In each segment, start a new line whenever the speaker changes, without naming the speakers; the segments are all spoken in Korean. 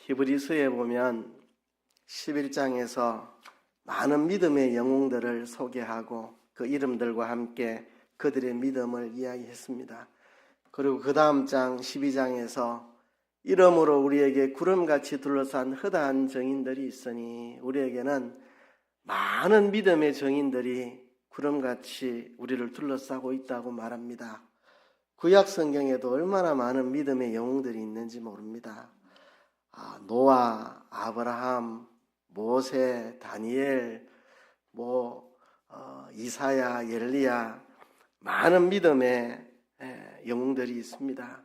히브리서에 보면 11장에서 많은 믿음의 영웅들을 소개하고 그 이름들과 함께 그들의 믿음을 이야기했습니다. 그리고 그 다음 장 12장에서 이름으로 우리에게 구름같이 둘러싼 허다한 정인들이 있으니 우리에게는 많은 믿음의 정인들이 구름같이 우리를 둘러싸고 있다고 말합니다. 구약 성경에도 얼마나 많은 믿음의 영웅들이 있는지 모릅니다. 노아, 아브라함, 모세, 다니엘, 이사야, 엘리야, 많은 믿음의 영웅들이 있습니다.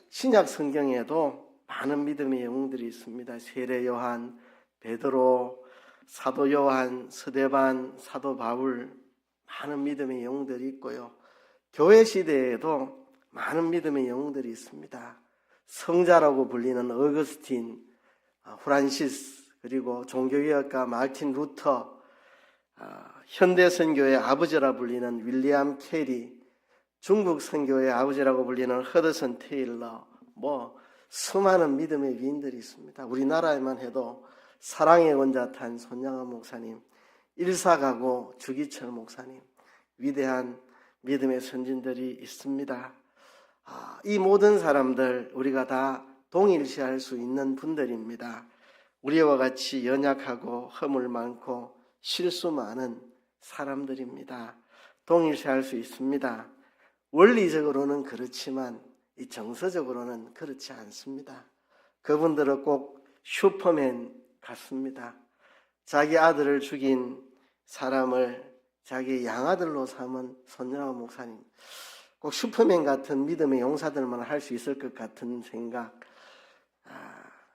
신약 성경에도 많은 믿음의 영웅들이 있습니다. 세례 요한, 베드로, 사도 요한, 스데반, 사도 바울, 많은 믿음의 영웅들이 있고요. 교회 시대에도 많은 믿음의 영웅들이 있습니다. 성자라고 불리는 어거스틴, 프란시스, 그리고 종교개혁가 마틴 루터, 현대 선교의 아버지라 불리는 윌리엄 캐리, 중국 선교의 아버지라고 불리는 허드슨 테일러, 수많은 믿음의 위인들이 있습니다. 우리나라에만 해도 사랑의 원자탄 손양원 목사님, 일사가고 주기철 목사님, 위대한 믿음의 선진들이 있습니다. 이 모든 사람들 우리가 다 동일시할 수 있는 분들입니다. 우리와 같이 연약하고 허물 많고 실수 많은 사람들입니다. 동일시할 수 있습니다. 원리적으로는 그렇지만 이 정서적으로는 그렇지 않습니다. 그분들은 꼭 슈퍼맨 같습니다. 자기 아들을 죽인 사람을 자기 양아들로 삼은 손양원 목사님, 꼭 슈퍼맨 같은 믿음의 용사들만 할 수 있을 것 같은 생각.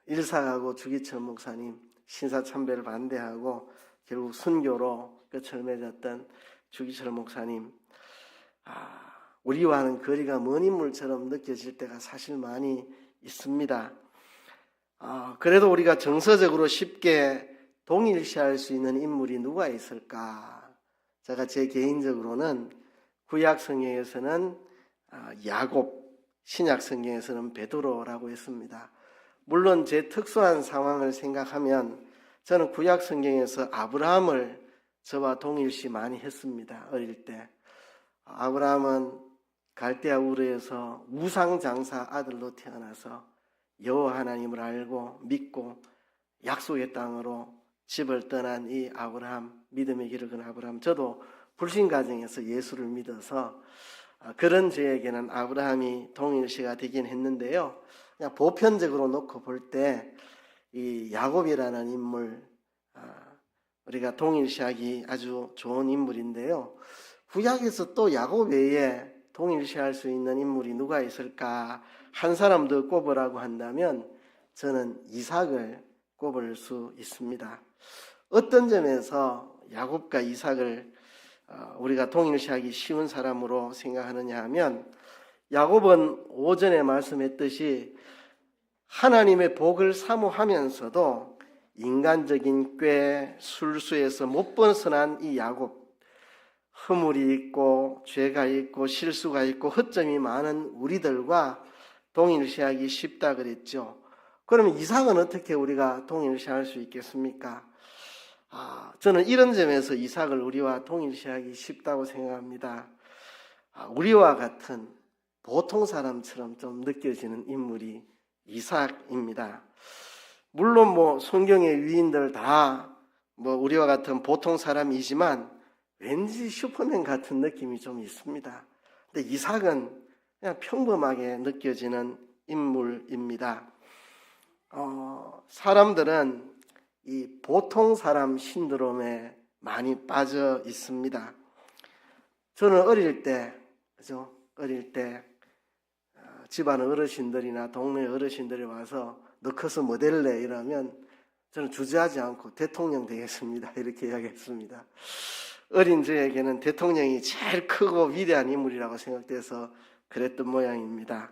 일사가고 주기철 목사님, 신사참배를 반대하고 결국 순교로 끝을 맺었던 주기철 목사님, 우리와는 거리가 먼 인물처럼 느껴질 때가 사실 많이 있습니다. 그래도 우리가 정서적으로 쉽게 동일시할 수 있는 인물이 누가 있을까? 제가 제 개인적으로는 구약 성경에서는 야곱, 신약 성경에서는 베드로라고 했습니다. 물론 제 특수한 상황을 생각하면 저는 구약 성경에서 아브라함을 저와 동일시 많이 했습니다. 어릴 때. 아브라함은 갈대아 우르에서 우상장사 아들로 태어나서 여호와 하나님을 알고 믿고 약속의 땅으로 집을 떠난 이 아브라함, 믿음의 길을 건 아브라함, 저도 불신 가정에서 예수를 믿어서 그런 저에게는 아브라함이 동일시가 되긴 했는데요. 그냥 보편적으로 놓고 볼 때 이 야곱이라는 인물, 우리가 동일시하기 아주 좋은 인물인데요. 구약에서 또 야곱 외에 동일시할 수 있는 인물이 누가 있을까? 한 사람 더 꼽으라고 한다면 저는 이삭을 꼽을 수 있습니다. 어떤 점에서 야곱과 이삭을 우리가 동일시하기 쉬운 사람으로 생각하느냐 하면, 야곱은 오전에 말씀했듯이 하나님의 복을 사모하면서도 인간적인 꾀, 술수에서 못 벗어난 이 야곱, 허물이 있고 죄가 있고 실수가 있고 허점이 많은 우리들과 동일시하기 쉽다 그랬죠. 그러면 이삭은 어떻게 우리가 동일시할 수 있겠습니까? 저는 이런 점에서 이삭을 우리와 동일시하기 쉽다고 생각합니다. 우리와 같은 보통 사람처럼 좀 느껴지는 인물이 이삭입니다. 물론 성경의 위인들 다 우리와 같은 보통 사람이지만 왠지 슈퍼맨 같은 느낌이 좀 있습니다. 근데 이삭은 그냥 평범하게 느껴지는 인물입니다. 사람들은 이 보통 사람 신드롬에 많이 빠져 있습니다. 저는 어릴 때 집안 어르신들이나 동네 어르신들이 와서 너 커서 뭐 될래? 이러면 저는 주저하지 않고 대통령 되겠습니다. 이렇게 이야기했습니다. 어린 저에게는 대통령이 제일 크고 위대한 인물이라고 생각돼서 그랬던 모양입니다.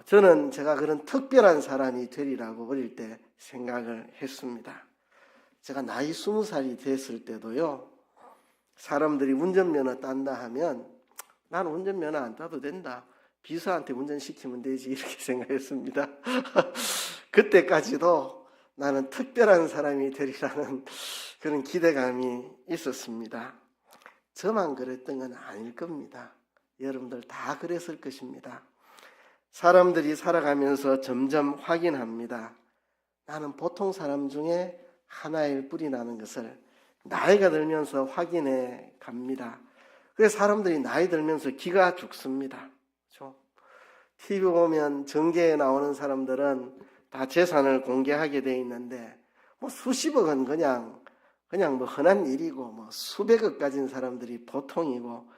저는 제가 그런 특별한 사람이 되리라고 어릴 때 생각을 했습니다. 제가 나이 20살이 됐을 때도요, 사람들이 운전면허 딴다 하면 나는 운전면허 안 따도 된다. 비서한테 운전시키면 되지, 이렇게 생각했습니다. 그때까지도 나는 특별한 사람이 되리라는 그런 기대감이 있었습니다. 저만 그랬던 건 아닐 겁니다. 여러분들 다 그랬을 것입니다. 사람들이 살아가면서 점점 확인합니다. 나는 보통 사람 중에 하나일 뿐이라는 것을 나이가 들면서 확인해 갑니다. 그래서 사람들이 나이 들면서 기가 죽습니다. 그렇죠? TV 보면 정계에 나오는 사람들은 다 재산을 공개하게 돼 있는데 뭐 수십억은 그냥 뭐 흔한 일이고 뭐 수백억 가진 사람들이 보통이고,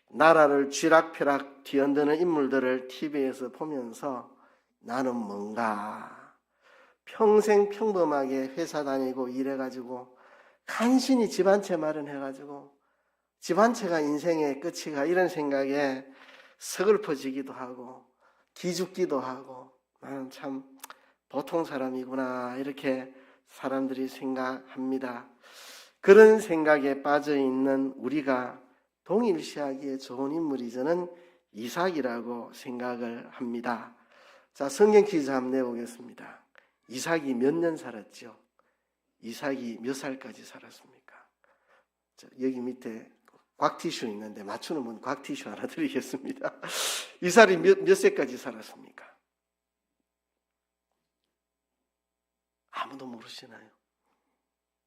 나라를 쥐락펴락 뒤흔드는 인물들을 TV에서 보면서 나는 뭔가 평생 평범하게 회사 다니고 일해가지고 간신히 집 한 채 마련해가지고 집 한 채가 인생의 끝이가, 이런 생각에 서글퍼지기도 하고 기죽기도 하고, 나는 참 보통 사람이구나 이렇게 사람들이 생각합니다. 그런 생각에 빠져있는 우리가 동일시하기에 좋은 인물이 저는 이삭이라고 생각을 합니다. 자, 성경 퀴즈 한번 내보겠습니다. 이삭이 몇 년 살았죠? 이삭이 몇 살까지 살았습니까? 자, 여기 밑에 곽티슈 있는데 맞추는 분 곽티슈 하나 드리겠습니다. 이삭이 몇 세까지 살았습니까? 아무도 모르시나요?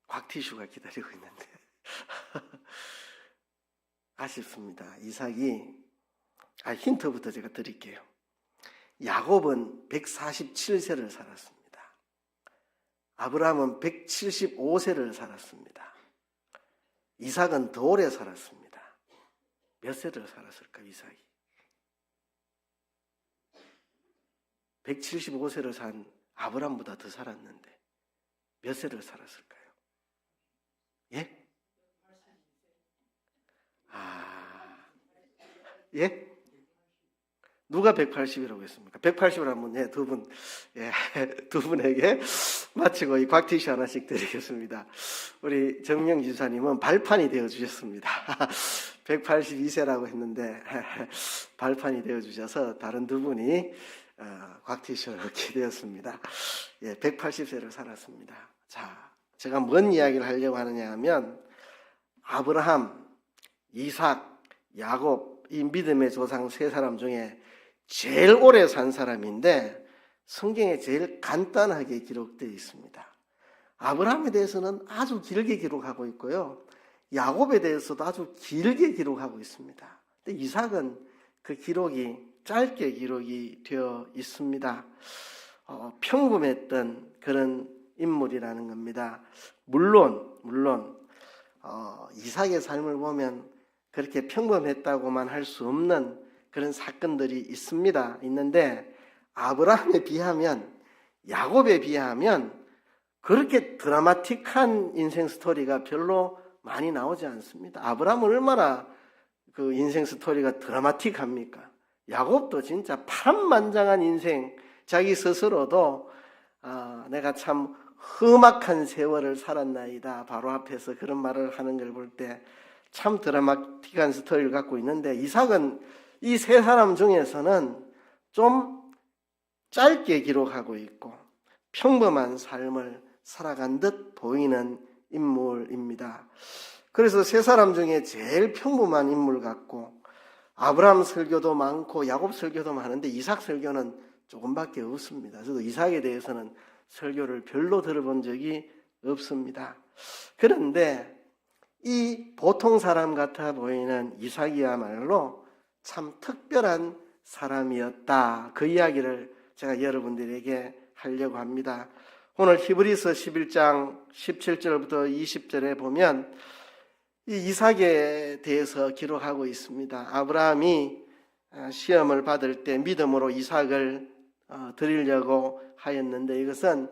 곽티슈가 기다리고 있는데 아쉽습니다. 이삭이, 힌트부터 제가 드릴게요. 야곱은 147세를 살았습니다. 아브라함은 175세를 살았습니다. 이삭은 더 오래 살았습니다. 몇 세를 살았을까, 이삭이? 175세를 산 아브라함보다 더 살았는데 몇 세를 살았을까요? 예? 예? 누가 180이라고 했습니까? 180을 한번, 두 분, 두 분에게 마치고 이 곽티슈 하나씩 드리겠습니다. 우리 정명 지사님은 발판이 되어 주셨습니다. 182세라고 했는데 발판이 되어 주셔서 다른 두 분이 곽티슈를 얻게 되었습니다. 180세를 살았습니다. 자, 제가 뭔 이야기를 하려고 하느냐 하면, 아브라함, 이삭, 야곱, 이 믿음의 조상 세 사람 중에 제일 오래 산 사람인데 성경에 제일 간단하게 기록되어 있습니다. 아브라함에 대해서는 아주 길게 기록하고 있고요, 야곱에 대해서도 아주 길게 기록하고 있습니다. 근데 이삭은 그 기록이 짧게 기록이 되어 있습니다. 평범했던 그런 인물이라는 겁니다. 물론 이삭의 삶을 보면 그렇게 평범했다고만 할 수 없는 그런 사건들이 있는데 아브라함에 비하면, 야곱에 비하면 그렇게 드라마틱한 인생 스토리가 별로 많이 나오지 않습니다. 아브라함은 얼마나 그 인생 스토리가 드라마틱합니까? 야곱도 진짜 파란만장한 인생, 자기 스스로도 내가 참 험악한 세월을 살았나이다 바로 앞에서 그런 말을 하는 걸 볼 때 참 드라마틱한 스토리를 갖고 있는데, 이삭은 이 세 사람 중에서는 좀 짧게 기록하고 있고 평범한 삶을 살아간 듯 보이는 인물입니다. 그래서 세 사람 중에 제일 평범한 인물 같고, 아브라함 설교도 많고 야곱 설교도 많은데 이삭 설교는 조금밖에 없습니다. 저도 이삭에 대해서는 설교를 별로 들어본 적이 없습니다. 그런데 이 보통 사람 같아 보이는 이삭이야말로 참 특별한 사람이었다. 그 이야기를 제가 여러분들에게 하려고 합니다. 오늘 히브리서 11장 17절부터 20절에 보면 이 이삭에 대해서 기록하고 있습니다. 아브라함이 시험을 받을 때 믿음으로 이삭을 드리려고 하였는데, 이것은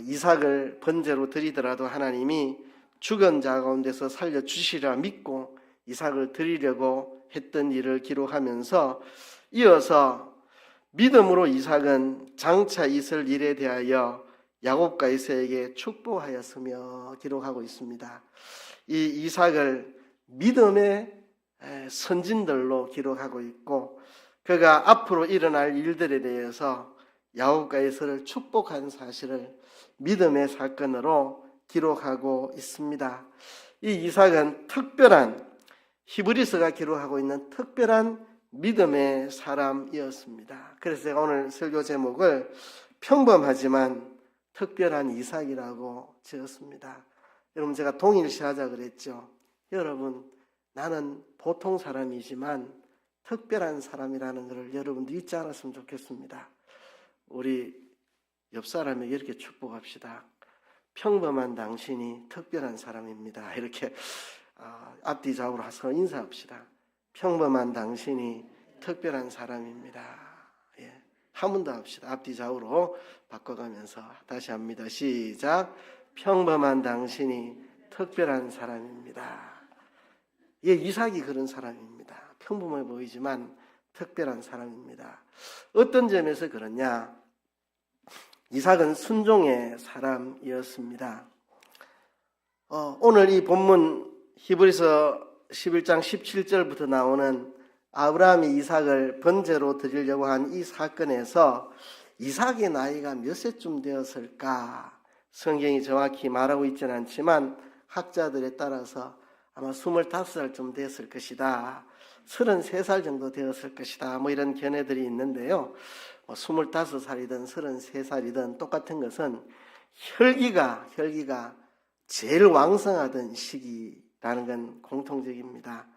이삭을 번제로 드리더라도 하나님이 죽은 자 가운데서 살려주시리라 믿고 이삭을 드리려고 했던 일을 기록하면서, 이어서 믿음으로 이삭은 장차 있을 일에 대하여 야곱과 에사에게 축복하였으며 기록하고 있습니다. 이 이삭을 믿음의 선진들로 기록하고 있고, 그가 앞으로 일어날 일들에 대해서 야곱과 에서를 축복한 사실을 믿음의 사건으로 기록하고 있습니다. 이 이삭은 특별한, 히브리서가 기록하고 있는 특별한 믿음의 사람이었습니다. 그래서 제가 오늘 설교 제목을 평범하지만 특별한 이삭이라고 지었습니다. 여러분, 제가 동일시하자 그랬죠. 여러분, 나는 보통 사람이지만 특별한 사람이라는 것을 여러분도 잊지 않았으면 좋겠습니다. 우리 옆 사람에게 이렇게 축복합시다. 평범한 당신이 특별한 사람입니다. 이렇게 앞뒤 좌우로 서로 인사합시다. 평범한 당신이 특별한 사람입니다. 예. 한 번 더 합시다. 앞뒤 좌우로 바꿔가면서 다시 합니다. 시작. 평범한 당신이 특별한 사람입니다. 예, 이삭이 그런 사람입니다. 평범해 보이지만 특별한 사람입니다. 어떤 점에서 그러냐? 이삭은 순종의 사람이었습니다. 오늘 이 본문 히브리서 11장 17절부터 나오는 아브라함이 이삭을 번제로 드리려고 한 이 사건에서 이삭의 나이가 몇 세쯤 되었을까? 성경이 정확히 말하고 있지는 않지만 학자들에 따라서 아마 25살쯤 됐을 것이다. 33살 정도 되었을 것이다. 뭐 이런 견해들이 있는데요. 25살이든 33살이든 똑같은 것은 혈기가 제일 왕성하던 시기라는 건 공통적입니다.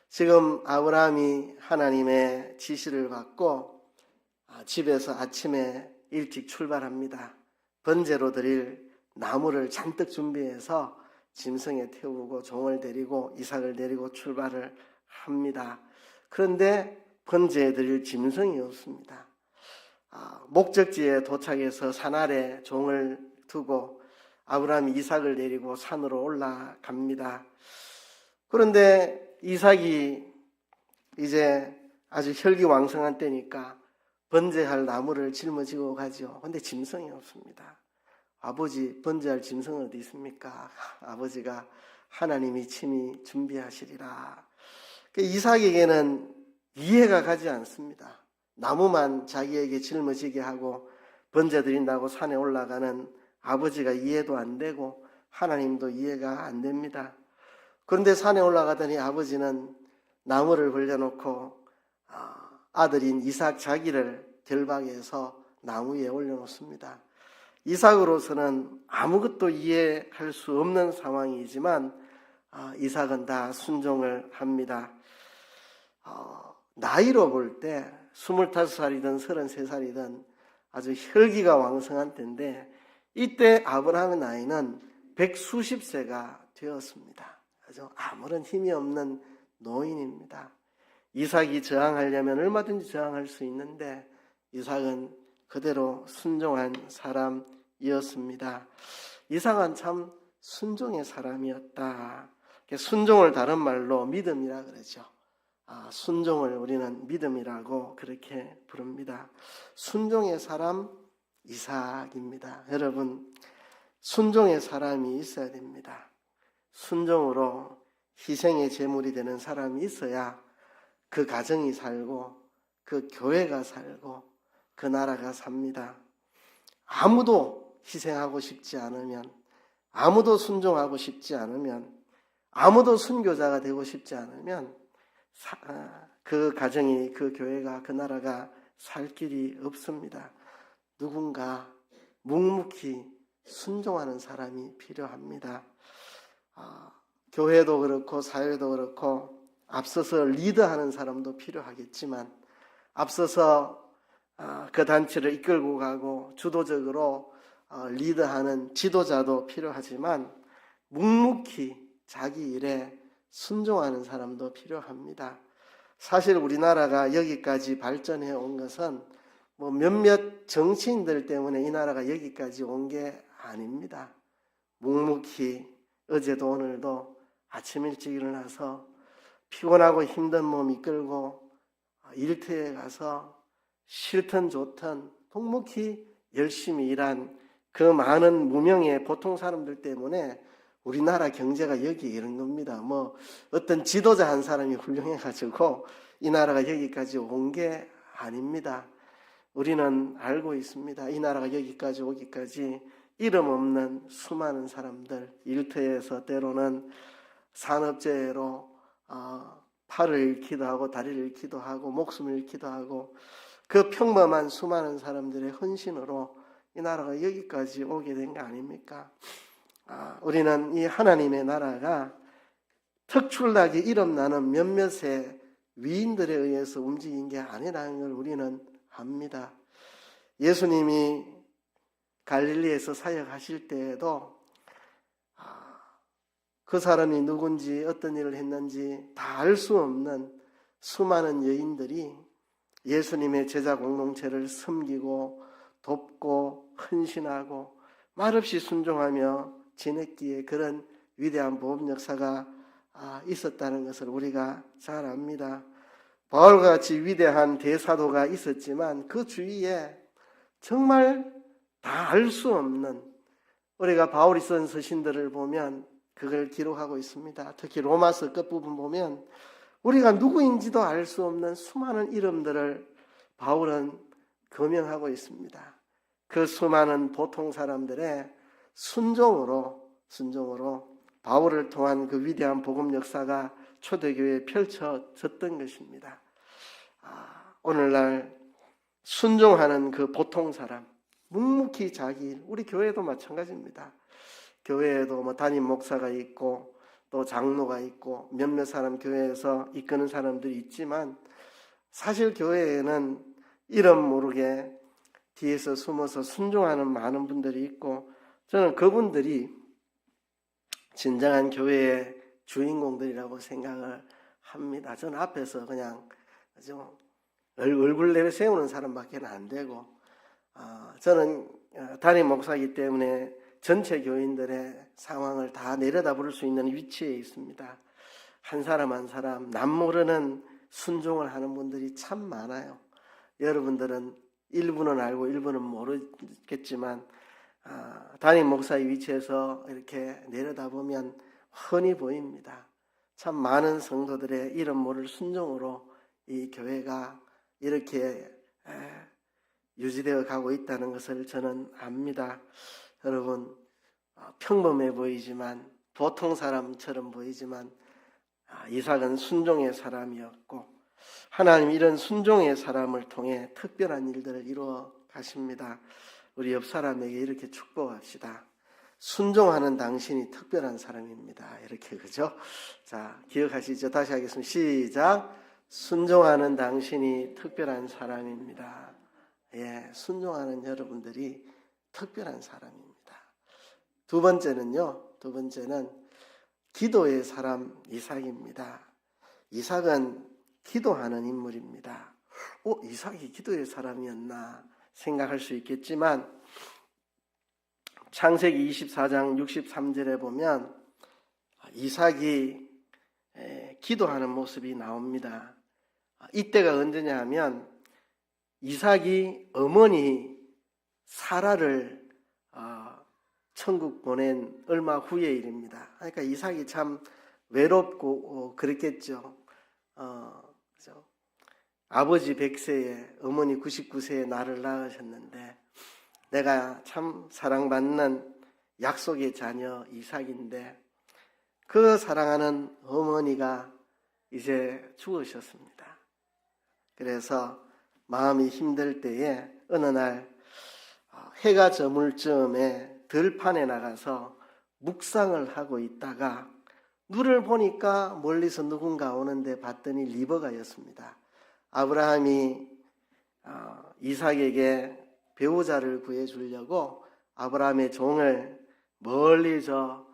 지금 아브라함이 하나님의 지시를 받고 집에서 아침에 일찍 출발합니다. 번제로 드릴 나무를 잔뜩 준비해서 짐승에 태우고 종을 데리고 이삭을 데리고 출발을 합니다. 그런데 번제에 드릴 짐승이 없습니다. 목적지에 도착해서 산 아래 종을 두고 아브라함이 이삭을 데리고 산으로 올라갑니다. 그런데 이삭이 이제 아주 혈기왕성한 때니까 번제할 나무를 짊어지고 가죠. 그런데 짐승이 없습니다. 아버지, 번제할 짐승은 어디 있습니까? 아버지가 하나님이 친히 준비하시리라. 이삭에게는 이해가 가지 않습니다. 나무만 자기에게 짊어지게 하고 번제 드린다고 산에 올라가는 아버지가 이해도 안 되고 하나님도 이해가 안 됩니다. 그런데 산에 올라가더니 아버지는 나무를 벌려놓고 아들인 이삭 자기를 결박해서 나무 위에 올려놓습니다. 이삭으로서는 아무것도 이해할 수 없는 상황이지만 이삭은 다 순종을 합니다. 나이로 볼 때 25살이든 33살이든 아주 혈기가 왕성한 때인데 이때 아브라함의 나이는 100수십 세가 되었습니다. 아주 아무런 힘이 없는 노인입니다. 이삭이 저항하려면 얼마든지 저항할 수 있는데 이삭은 그대로 순종한 사람이었습니다. 이삭은 참 순종의 사람이었다. 순종을 다른 말로 믿음이라 그러죠. 순종을 우리는 믿음이라고 그렇게 부릅니다. 순종의 사람 이삭입니다. 여러분, 순종의 사람이 있어야 됩니다. 순종으로 희생의 제물이 되는 사람이 있어야 그 가정이 살고 그 교회가 살고 그 나라가 삽니다. 아무도 희생하고 싶지 않으면, 아무도 순종하고 싶지 않으면, 아무도 순교자가 되고 싶지 않으면 그 가정이, 그 교회가, 그 나라가 살 길이 없습니다. 누군가 묵묵히 순종하는 사람이 필요합니다. 교회도 그렇고 사회도 그렇고 앞서서 리더하는 사람도 필요하겠지만 앞서서 그 단체를 이끌고 가고 주도적으로 리더하는 지도자도 필요하지만 묵묵히 자기 일에 순종하는 사람도 필요합니다. 사실 우리나라가 여기까지 발전해 온 것은 몇몇 정치인들 때문에 이 나라가 여기까지 온 게 아닙니다. 묵묵히 어제도 오늘도 아침 일찍 일어나서 피곤하고 힘든 몸 이끌고 일터에 가서 싫든 좋든 묵묵히 열심히 일한 그 많은 무명의 보통 사람들 때문에 우리나라 경제가 여기에 이른 겁니다. 어떤 지도자 한 사람이 훌륭해가지고 이 나라가 여기까지 온 게 아닙니다. 우리는 알고 있습니다. 이 나라가 여기까지 오기까지 이름 없는 수많은 사람들, 일터에서 때로는 산업재해로 팔을 잃기도 하고 다리를 잃기도 하고 목숨을 잃기도 하고 그 평범한 수많은 사람들의 헌신으로 이 나라가 여기까지 오게 된 거 아닙니까? 우리는 이 하나님의 나라가 특출나게 이름나는 몇몇의 위인들에 의해서 움직인 게 아니라는 걸 우리는 압니다. 예수님이 갈릴리에서 사역하실 때에도 그 사람이 누군지 어떤 일을 했는지 다 알 수 없는 수많은 여인들이 예수님의 제자 공동체를 섬기고 돕고 헌신하고 말없이 순종하며 지냈기에 그런 위대한 복음 역사가 있었다는 것을 우리가 잘 압니다. 바울과 같이 위대한 대사도가 있었지만 그 주위에 정말 다 알 수 없는, 우리가 바울이 쓴 서신들을 보면 그걸 기록하고 있습니다. 특히 로마서 끝부분 보면 우리가 누구인지도 알 수 없는 수많은 이름들을 바울은 거명하고 있습니다. 그 수많은 보통 사람들의 순종으로 바울을 통한 그 위대한 복음 역사가 초대교회에 펼쳐졌던 것입니다. 오늘날 순종하는 그 보통 사람, 묵묵히 자기 일, 우리 교회도 마찬가지입니다. 교회에도 담임 목사가 있고 또 장로가 있고 몇몇 사람 교회에서 이끄는 사람들이 있지만 사실 교회에는 이름 모르게 뒤에서 숨어서 순종하는 많은 분들이 있고 저는 그분들이 진정한 교회의 주인공들이라고 생각을 합니다. 저는 앞에서 그냥 얼굴 내려 세우는 사람밖에 안 되고 저는 담임 목사이기 때문에 전체 교인들의 상황을 다 내려다 볼 수 있는 위치에 있습니다. 한 사람 한 사람 남 모르는 순종을 하는 분들이 참 많아요. 여러분들은 일부는 알고 일부는 모르겠지만 담임 목사의 위치에서 이렇게 내려다보면 훤히 보입니다. 참 많은 성도들의 이름 모를 순종으로 이 교회가 이렇게 유지되어 가고 있다는 것을 저는 압니다. 여러분, 평범해 보이지만 보통 사람처럼 보이지만 이삭은 순종의 사람이었고 하나님 이런 순종의 사람을 통해 특별한 일들을 이루어 가십니다. 우리 옆 사람에게 이렇게 축복합시다. 순종하는 당신이 특별한 사람입니다. 이렇게, 그죠? 자, 기억하시죠? 다시 하겠습니다. 시작. 순종하는 당신이 특별한 사람입니다. 예, 순종하는 여러분들이 특별한 사람입니다. 두 번째는 기도의 사람 이삭입니다. 이삭은 기도하는 인물입니다. 이삭이 기도의 사람이었나 생각할 수 있겠지만 창세기 24장 63절에 보면 이삭이 기도하는 모습이 나옵니다. 이때가 언제냐 하면 이삭이 어머니 사라를 천국 보낸 얼마 후의 일입니다. 그러니까 이삭이 참 외롭고 그랬겠죠. 그죠? 아버지 100세에 어머니 99세에 나를 낳으셨는데 내가 참 사랑받는 약속의 자녀 이삭인데 그 사랑하는 어머니가 이제 죽으셨습니다. 그래서 마음이 힘들 때에 어느 날 해가 저물 즈음에 들판에 나가서 묵상을 하고 있다가 눈을 보니까 멀리서 누군가 오는데 봤더니 리버가였습니다. 아브라함이 이삭에게 배우자를 구해주려고 아브라함의 종을 멀리 저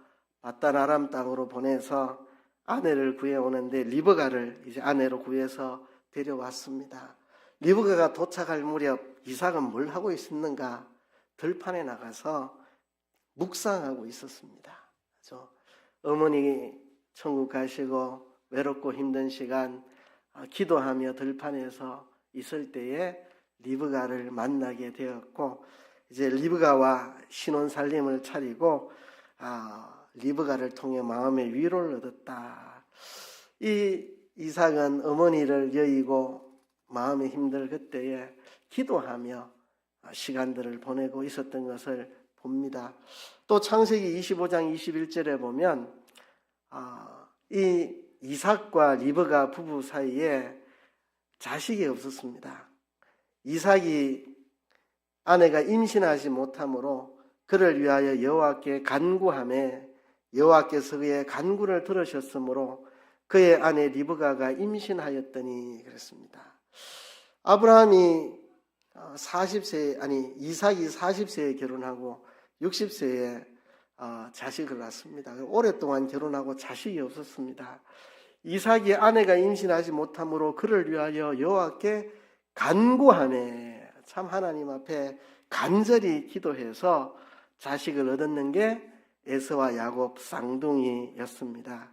바단 아람 땅으로 보내서 아내를 구해오는데 리브가를 이제 아내로 구해서 데려왔습니다. 리브가가 도착할 무렵 이삭은 뭘 하고 있었는가? 들판에 나가서 묵상하고 있었습니다. 그렇죠? 어머니 천국 가시고 외롭고 힘든 시간 기도하며 들판에서 있을 때에 리브가를 만나게 되었고 이제 리브가와 신혼 살림을 차리고 리브가를 통해 마음의 위로를 얻었다. 이 이삭은 어머니를 여의고 마음이 힘들 그때에 기도하며 시간들을 보내고 있었던 것을 봅니다. 또 창세기 25장 21절에 보면 이 이삭과 리브가 부부 사이에 자식이 없었습니다. 이삭이 아내가 임신하지 못하므로 그를 위하여 여호와께 간구하매 여호와께서 그의 간구를 들으셨으므로 그의 아내 리브가가 임신하였더니 그랬습니다. 이삭이 40세에 결혼하고 60세에 자식을 낳습니다. 오랫동안 결혼하고 자식이 없었습니다. 이삭이 아내가 임신하지 못하므로 그를 위하여 여호와께 간구하매 참 하나님 앞에 간절히 기도해서 자식을 얻었는 게 에서와 야곱 쌍둥이였습니다.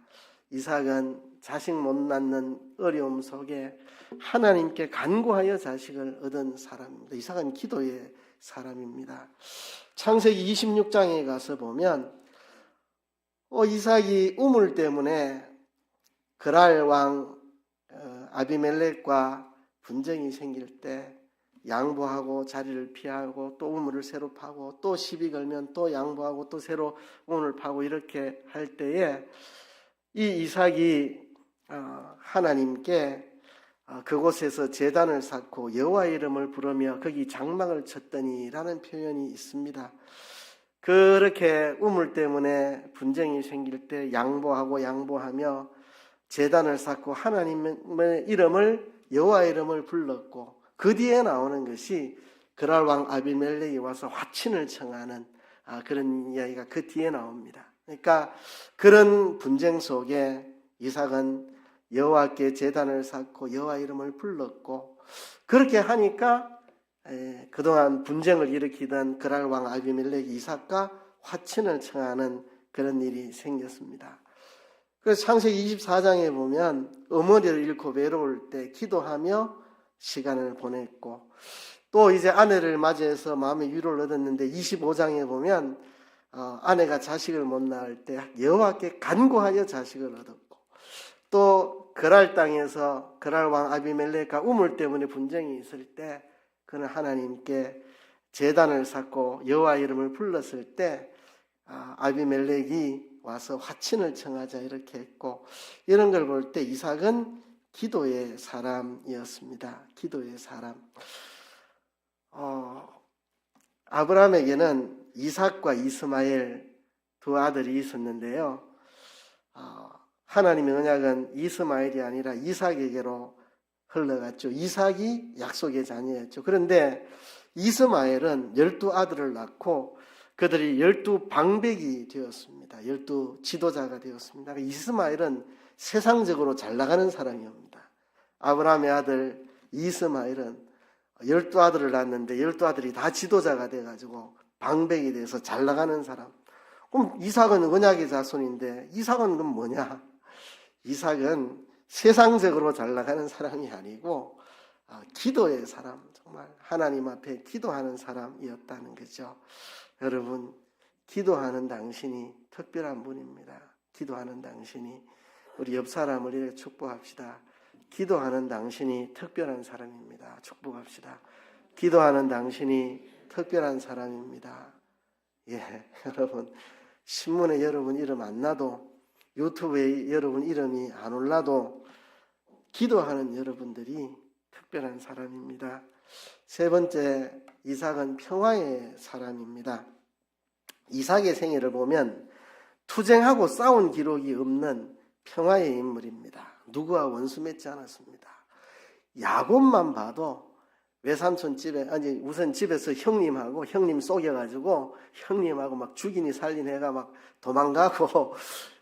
이삭은 자식 못 낳는 어려움 속에 하나님께 간구하여 자식을 얻은 사람입니다. 이삭은 기도의 사람입니다. 창세기 26장에 가서 보면 이삭이 우물 때문에 그랄 왕 아비멜렉과 분쟁이 생길 때 양보하고 자리를 피하고 또 우물을 새로 파고 또 시비 걸면 또 양보하고 또 새로 우물을 파고 이렇게 할 때에 이 이삭이 하나님께 그곳에서 제단을 쌓고 여호와의 이름을 부르며 거기 장막을 쳤더니라는 표현이 있습니다. 그렇게 우물 때문에 분쟁이 생길 때 양보하며 제단을 쌓고 하나님의 이름을 여호와의 이름을 불렀고 그 뒤에 나오는 것이 그랄 왕 아비멜렉이 와서 화친을 청하는 그런 이야기가 그 뒤에 나옵니다. 그러니까 그런 분쟁 속에 이삭은 여호와께 제단을 쌓고 여호와의 이름을 불렀고 그렇게 하니까 그동안 분쟁을 일으키던 그랄 왕 아비멜렉이 이삭과 화친을 청하는 그런 일이 생겼습니다. 그래서 창세기 24장에 보면 어머니를 잃고 외로울 때 기도하며 시간을 보냈고 또 이제 아내를 맞이해서 마음의 위로를 얻었는데 25장에 보면 아내가 자식을 못 낳을 때 여호와께 간구하여 자식을 얻었고 또 그랄 땅에서 그랄 왕 아비멜렉과 우물 때문에 분쟁이 있을 때 그는 하나님께 제단을 쌓고 여호와의 이름을 불렀을 때 아비멜렉이 와서 화친을 청하자 이렇게 했고 이런 걸 볼 때 이삭은 기도의 사람이었습니다. 기도의 사람. 아브라함에게는 이삭과 이스마엘 두 아들이 있었는데요. 하나님의 언약은 이스마엘이 아니라 이삭에게로 흘러갔죠. 이삭이 약속의 자녀였죠. 그런데 이스마엘은 12아들을 낳고 그들이 12방백이 되었습니다. 12 지도자가 되었습니다. 이스마엘은 세상적으로 잘 나가는 사람이옵니다. 아브라함의 아들 이스마엘은 12아들을 낳았는데 12아들이 다 지도자가 돼가지고 방백이 돼서 잘 나가는 사람. 그럼 이삭은 언약의 자손인데 이삭은 그럼 뭐냐? 이삭은 세상적으로 잘 나가는 사람이 아니고 기도의 사람, 정말 하나님 앞에 기도하는 사람이었다는 거죠. 여러분, 기도하는 당신이 특별한 분입니다. 기도하는 당신이 우리 옆 사람을 이렇게 축복합시다. 기도하는 당신이 특별한 사람입니다. 축복합시다. 기도하는 당신이 특별한 사람입니다. 여러분, 신문에 여러분 이름 안 나도 유튜브에 여러분 이름이 안 올라도 기도하는 여러분들이 특별한 사람입니다. 세 번째, 이삭은 평화의 사람입니다. 이삭의 생애를 보면 투쟁하고 싸운 기록이 없는 평화의 인물입니다. 누구와 원수 맺지 않았습니다. 야곱만 봐도 외삼촌 집에 우선 집에서 형님 속여가지고 형님하고 막 죽이니 살린 애가 막 도망가고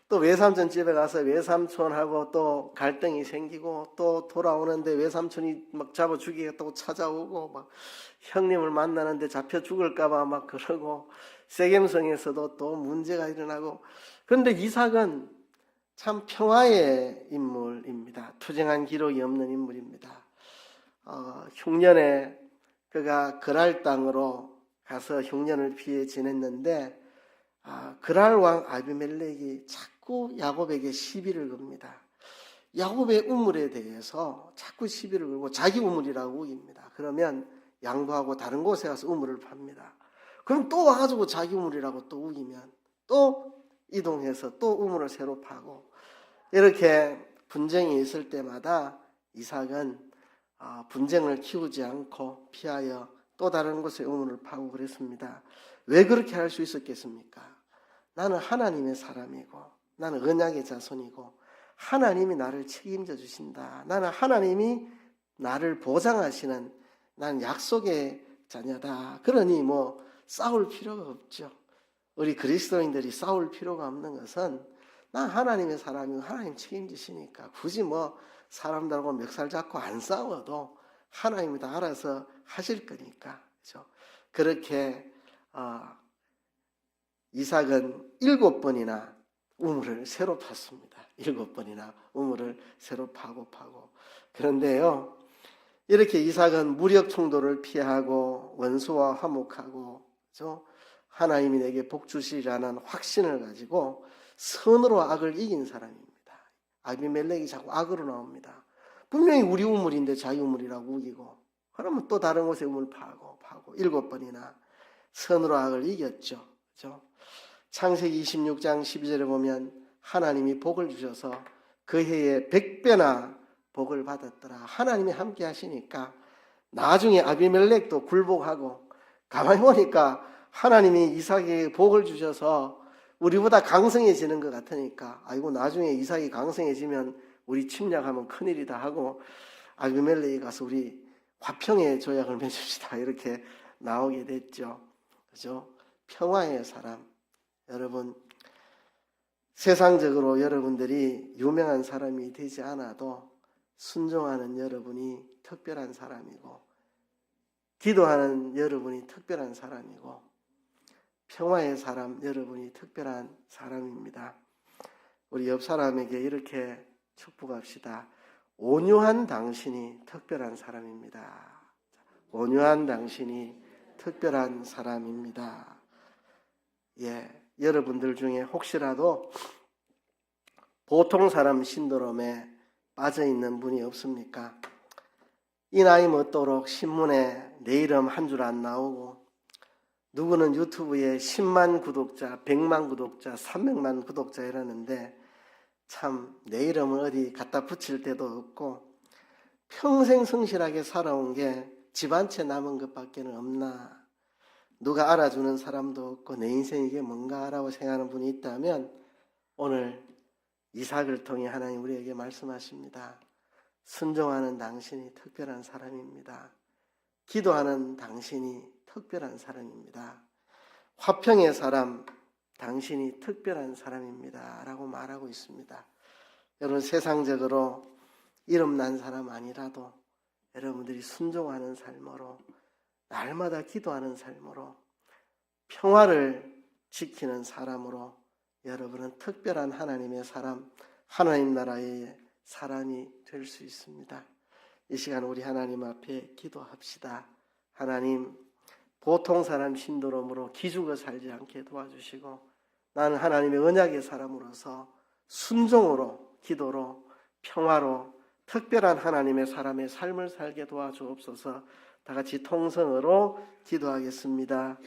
또 외삼촌 집에 가서 외삼촌하고 또 갈등이 생기고 또 돌아오는데 외삼촌이 막 잡아 죽이겠다고 찾아오고 막 형님을 만나는데 잡혀 죽을까봐 막 그러고 세겜성에서도 또 문제가 일어나고 그런데 이삭은 참 평화의 인물입니다. 투쟁한 기록이 없는 인물입니다. 흉년에 그가 그랄 땅으로 가서 흉년을 피해 지냈는데 그랄 왕 아비멜렉이 자꾸 야곱에게 시비를 겁니다. 야곱의 우물에 대해서 자꾸 시비를 걸고 자기 우물이라고 우깁니다. 그러면 양보하고 다른 곳에 가서 우물을 팝니다. 그럼 또 와가지고 자기 우물이라고 또 우기면 또 이동해서 또 우물을 새로 파고, 이렇게 분쟁이 있을 때마다 이삭은 분쟁을 키우지 않고 피하여 또 다른 곳에 우물을 파고 그랬습니다. 왜 그렇게 할 수 있었겠습니까? 나는 하나님의 사람이고 나는 언약의 자손이고 하나님이 나를 책임져 주신다. 나는 하나님이 나를 보장하시는, 나는 약속의 자녀다. 그러니 뭐 싸울 필요가 없죠. 우리 그리스도인들이 싸울 필요가 없는 것은 난 하나님의 사람이고 하나님 책임지시니까 굳이 뭐 사람들하고 멱살 잡고 안 싸워도 하나님이 다 알아서 하실 거니까. 그렇죠? 그렇게 이삭은 7번이나 우물을 새로 팠습니다. 7번이나 우물을 새로 파고. 그런데요, 이렇게 이삭은 무력 충돌을 피하고 원수와 화목하고, 그렇죠? 하나님이 내게 복 주시리라는 확신을 가지고 선으로 악을 이긴 사람입니다. 아비멜렉이 자꾸 악으로 나옵니다. 분명히 우리 우물인데 자기 우물이라고 우기고, 그러면 또 다른 곳에 우물 파고 7번이나 선으로 악을 이겼죠. 그렇죠? 창세기 26장 12절에 보면 하나님이 복을 주셔서 그 해에 100배나 복을 받았더라. 하나님이 함께 하시니까 나중에 아비멜렉도 굴복하고, 가만히 보니까 하나님이 이삭에게 복을 주셔서 우리보다 강성해지는 것 같으니까, 아이고 나중에 이삭이 강성해지면 우리 침략하면 큰일이다 하고 아비멜렉이 가서 우리 화평의 조약을 맺읍시다 이렇게 나오게 됐죠. 그죠? 평화의 사람. 여러분, 세상적으로 여러분들이 유명한 사람이 되지 않아도 순종하는 여러분이 특별한 사람이고, 기도하는 여러분이 특별한 사람이고, 평화의 사람 여러분이 특별한 사람입니다. 우리 옆 사람에게 이렇게 축복합시다. 온유한 당신이 특별한 사람입니다. 온유한 당신이 특별한 사람입니다. 여러분들 중에 혹시라도 보통 사람 신드롬에 빠져 있는 분이 없습니까? 이 나이 먹도록 신문에 내 이름 한 줄 안 나오고, 누구는 유튜브에 10만 구독자, 100만 구독자, 300만 구독자 이러는데 참 내 이름을 어디 갖다 붙일 데도 없고 평생 성실하게 살아온 게 집 한 채 남은 것밖에 없나, 누가 알아주는 사람도 없고 내 인생이 이게 뭔가라고 생각하는 분이 있다면 오늘 이삭을 통해 하나님 우리에게 말씀하십니다. 순종하는 당신이 특별한 사람입니다. 기도하는 당신이 특별한 사람입니다. 화평의 사람, 당신이 특별한 사람입니다 라고 말하고 있습니다. 여러분, 세상적으로 이름난 사람 아니라도 여러분들이 순종하는 삶으로, 날마다 기도하는 삶으로, 평화를 지키는 사람으로 여러분은 특별한 하나님의 사람, 하나님 나라의 사람이 될 수 있습니다. 이 시간 우리 하나님 앞에 기도합시다. 하나님, 보통 사람 신드롬으로 기죽어 살지 않게 도와주시고, 나는 하나님의 언약의 사람으로서 순종으로, 기도로, 평화로 특별한 하나님의 사람의 삶을 살게 도와주옵소서. 다 같이 통성으로 기도하겠습니다.